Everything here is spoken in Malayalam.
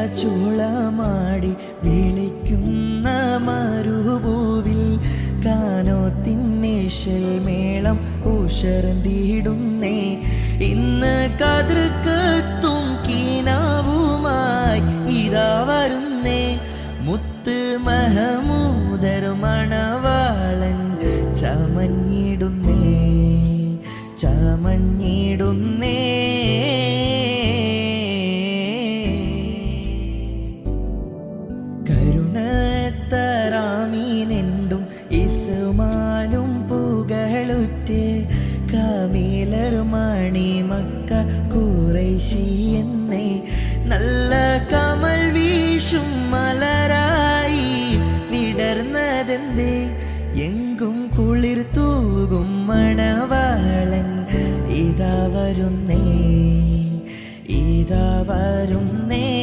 ചൂളമാടി വിളിക്കുന്ന മരുഭൂവിൽ കാനോത്തിന്മേശൽ മേളം ഉഷർന്നിടുന്നേ. ഇന്ന് കതിർക്കത്തും കീനാവുമായി ഇതാ വരുന്നേ. മുത്ത് മഹമൂദർ മണവാളൻ ചമഞ്ഞിടുന്നേ ചമഞ്ഞിടുന്നേ. കരുണത്തറാമീനെണ്ടും ഇസ്മാലും പുകളുറ്റ് കാമീലർ മണി മക്ക ഖുറൈശി എന്നേ. നല്ല കമൽ വീശും മലരായി വിടർന്നതെന്തേ. എങ്കും കുളിർ തൂകും മണവാളൻ ഇതാ വരുന്നേ ഇതാ വരുന്നേ.